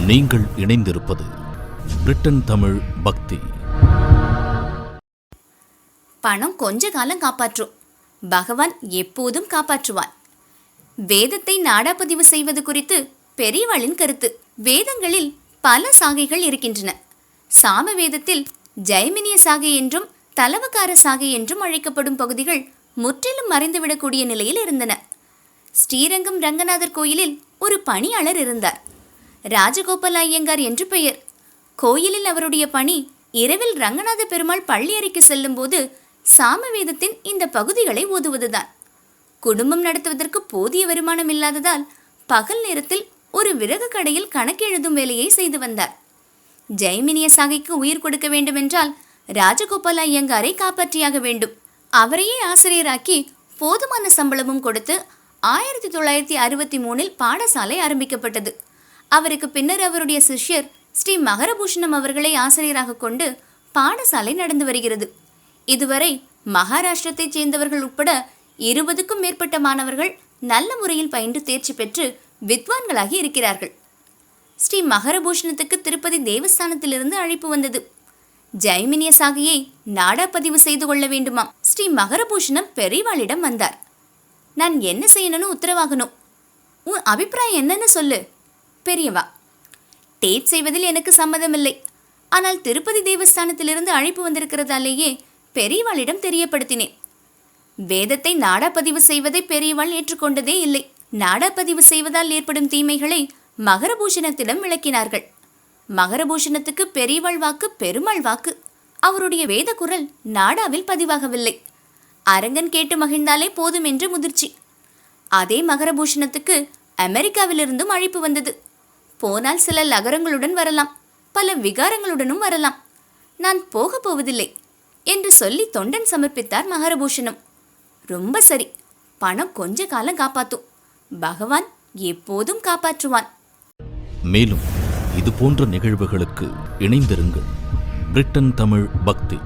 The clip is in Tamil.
நீங்கள் இணைந்திருப்பது பிரிட்டன் தமிழ் பக்தி. பணம் கொஞ்ச காலம் காப்பாற்றும், பகவான் எப்போதும் காப்பாற்றுவான். வேதத்தை நாடாப்பதிவு செய்வது குறித்து பெரியவாளின் கருத்து. வேதங்களில் பல சாகைகள் இருக்கின்றன. சாம வேதத்தில் ஜெயமினிய சாகை என்றும் தலவக்கார சாகை என்றும் அழைக்கப்படும் பகுதிகள் முற்றிலும் மறைந்துவிடக்கூடிய நிலையில் இருந்தன. ஸ்ரீரங்கம் ரங்கநாதர் கோயிலில் ஒரு பணியாளர் இருந்தார். ராஜகோபால ஐயங்கார் என்று பெயர். கோயிலில் அவருடைய பணி இரவில் ரங்கநாத பெருமாள் பள்ளி அறைக்கு செல்லும் போது சாமவேதத்தின் இந்த பகுதிகளை ஓதுவதுதான். குடும்பம் நடத்துவதற்கு போதிய வருமானம் இல்லாததால் பகல் நேரத்தில் ஒரு விறகு கடையில் கணக்கு எழுதும் வேலையை செய்து வந்தார். ஜெயமினிய சாகைக்கு உயிர் கொடுக்க வேண்டுமென்றால் ராஜகோபால ஐயங்காரை காப்பாற்றியாக வேண்டும். அவரையே ஆசிரியராக்கி போதுமான சம்பளமும் கொடுத்து 1963 பாடசாலை ஆரம்பிக்கப்பட்டது. அவருக்கு பின்னர் அவருடைய சிஷ்யர் ஸ்ரீ மகரபூஷணம் அவர்களை ஆசிரியராக கொண்டு பாடசாலை நடந்து வருகிறது. இதுவரை மகாராஷ்டிரத்தைச் சேர்ந்தவர்கள் உட்பட 20க்கும் மேற்பட்ட மாணவர்கள் நல்ல முறையில் பயின்று தேர்ச்சி பெற்று வித்வான்களாகி இருக்கிறார்கள். ஸ்ரீ மகரபூஷணத்துக்கு திருப்பதி தேவஸ்தானத்திலிருந்து அழைப்பு வந்தது. ஜெயமினிய சாகையை நாடா பதிவு செய்து கொள்ள வேண்டுமாம். ஸ்ரீ மகரபூஷணம் பெரியவாளிடம் வந்தார். நான் என்ன செய்யணும்னு உத்தரவாகணும், உன் அபிப்பிராயம் என்னன்னு சொல்லு. பெரியவா, டேட் செய்வதில் எனக்கு சம்மதமில்லை. ஆனால் திருப்பதி தேவஸ்தானத்திலிருந்து அழைப்பு வந்திருக்கிறதாலேயே பெரியவாளிடம் தெரியப்படுத்தினேன். வேதத்தை நாடாப்பதிவு செய்வதை பெரியவாள் ஏற்றுக்கொண்டதே இல்லை. நாடாப்பதிவு செய்வதால் ஏற்படும் தீமைகளை மகரபூஷணத்திடம் விளக்கினார்கள். மகரபூஷணத்துக்கு பெரியவாள் வாக்கு பெருமாள் வாக்கு. அவருடைய வேத குரல் நாடாவில் பதிவாகவில்லை. அரங்கன் கேட்டு மகிழ்ந்தாலே போதும் என்று முதிர்ச்சி. அதே மகரபூஷணத்துக்கு அமெரிக்காவிலிருந்தும் அழைப்பு வந்தது. போனால் சில லகரங்களுடன் வரலாம், பல விகாரங்களுடனும் வரலாம். நான் போக போவதில்லை என்று சொல்லி தொண்டன் சமர்ப்பித்தார் மகரபூஷணம். ரொம்ப சரி, பணம் கொஞ்ச காலம் காப்பாத்தும், பகவான் எப்போதும் காப்பாற்றுவான். மேலும் இது போன்ற நிகழ்வுகளுக்கு இணைந்திருங்கள். பிரிட்டன் தமிழ் பக்தி.